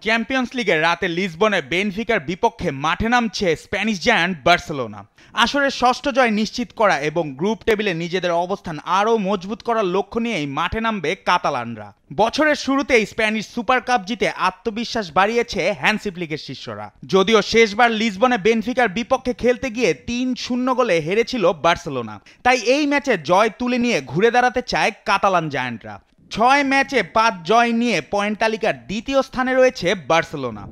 Champions লিগের রাতে লিসবনে বেনফিকার বিপক্ষে মাঠে নামছে স্প্যানিশ জায়ান্ট বার্সেলোনা। আসরের ষষ্ঠ জয় নিশ্চিত করা এবং গ্রুপ টেবিলে নিজেদের অবস্থান আরও মজবুত করার লক্ষ্য নিয়েই মাঠে নামবে কাতালানরা। বছরের শুরুতেই স্প্যানিশ সুপার কাপ জিতে আত্মবিশ্বাস বাড়িয়েছে হ্যান্সি ফ্লিকের শিষ্যরা। যদিও শেষবার লিসবনে বেনফিকার বিপক্ষে খেলতে গিয়ে ৩-০ গোলে হেরেছিল বার্সেলোনা, তাই এই ম্যাচে জয় তুলে নিয়ে ঘুরে দাঁড়াতে চায় কাতালান জায়ান্টরা। ৬ ম্যাচে ৫ জয় নিয়ে পয়েন্ট তালিকার দ্বিতীয় স্থানে রয়েছে বার্সেলোনা।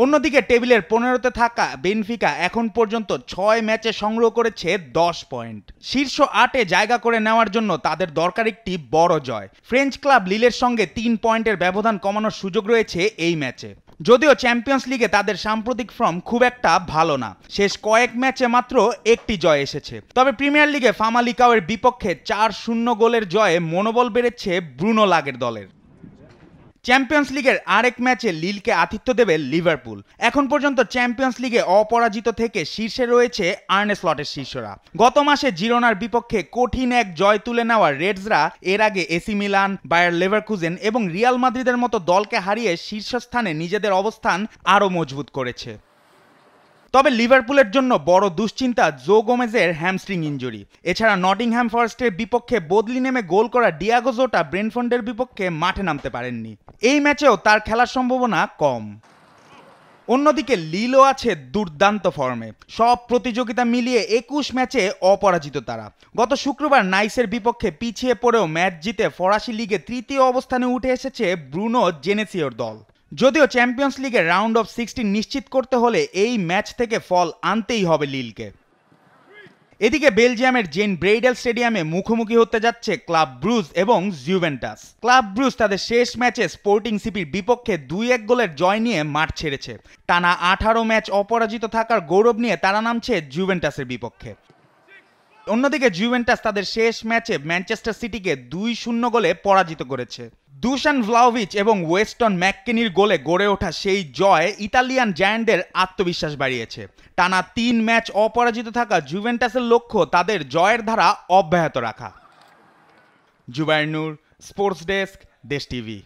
অন্যদিকে টেবিলের ১৫তে থাকা বেনফিকা এখন পর্যন্ত ৬ ম্যাচে সংগ্রহ করেছে ১০ পয়েন্ট। শীর্ষ ৮-এ জায়গা করে নেওয়ার জন্য তাদের দরকার একটি বড় জয়। ফ্রেঞ্চ ক্লাব লিলের সঙ্গে ৩ পয়েন্টের ব্যবধান কমানোর সুযোগ রয়েছে এই ম্যাচে। যদিও চ্যাম্পিয়ন্স লিগে তাদের সাম্প্রতিক ফর্ম খুব একটা ভালো না, শেষ কয়েক ম্যাচে মাত্র একটি জয় এসেছে। তবে প্রিমিয়ার লিগে ফামালিকাওয়ের বিপক্ষে ৪-০ গোলের জয়ে মনোবল বেড়েছে ব্রুনো লাগের দলের। চ্যাম্পিয়ন্স লিগের আরেক ম্যাচে লিলকে আতিথ্য দেবে লিভারপুল। এখন পর্যন্ত চ্যাম্পিয়ন্স লিগে অপরাজিত থেকে শীর্ষে রয়েছে আর্নে স্লটের শিষ্যরা। গত মাসে জিরোনার বিপক্ষে কঠিন এক জয় তুলে নেওয়া রেডসরা এর আগে এসি মিলান, বায়ার লেভারকুজেন এবং রিয়াল মাদ্রিদের মতো দলকে হারিয়ে শীর্ষস্থানে নিজেদের অবস্থান আরও মজবুত করেছে। তবে লিভারপুলের জন্য বড় দুশ্চিন্তা জো গোমেজের হ্যামস্ট্রিং ইনজুরি। এছাড়া নটিংহ্যাম ফরেস্টের বিপক্ষে বদলি নেমে গোল করা ডিয়াগো জোটা ব্রেন্টফোর্ডের বিপক্ষে মাঠে নামতে পারেননি। এই ম্যাচেও তার খেলার সম্ভাবনা কম। অন্যদিকে লিলও আছে দুর্দান্ত ফর্মে। সব প্রতিযোগিতা মিলিয়ে ২১ ম্যাচে অপরাজিত তারা। গত শুক্রবার নাইসের বিপক্ষে পিছিয়ে পড়েও ম্যাচ জিতে ফরাসি লিগে তৃতীয় অবস্থানে উঠে এসেছে ব্রুনো জেনেসিওর দল। যদিও চ্যাম্পিয়ন্স লিগের রাউন্ড অফ 16 নিশ্চিত করতে হলে এই ম্যাচ থেকে ফল আনতেই হবে লিলকে। এদিকে বেলজিয়ামের জেন ব্রেইডেল স্টেডিয়ামে মুখোমুখি হতে যাচ্ছে ক্লাব ব্রুজ এবং জুভেন্টাস। ক্লাব ব্রুজ তাদের শেষ ম্যাচে স্পোর্টিং সিপির বিপক্ষে ২-১ গোলের জয় নিয়ে মাঠ ছেড়েছে। টানা ১৮ ম্যাচ অপরাজিত থাকার গৌরব নিয়ে তারা নামছে জুভেন্টাসের বিপক্ষে। অন্যদিকে জুভেন্টাস তাদের শেষ ম্যাচে ম্যানচেস্টার সিটিকে ২-০ গোলে পরাজিত করেছে। দুশান ভ্লাওভিচ এবং ওয়েস্টন ম্যাককেনির গোলে গড়ে ওঠা সেই জয় ইতালিয়ান জায়ান্টদের আত্মবিশ্বাস বাড়িয়েছে। টানা ৩ ম্যাচ অপরাজিত থাকা জুভেন্টাসের লক্ষ্য তাদের জয়ের ধারা অব্যাহত রাখা। জুবায়ের নূর, স্পোর্টস ডেস্ক, দেশ টিভি।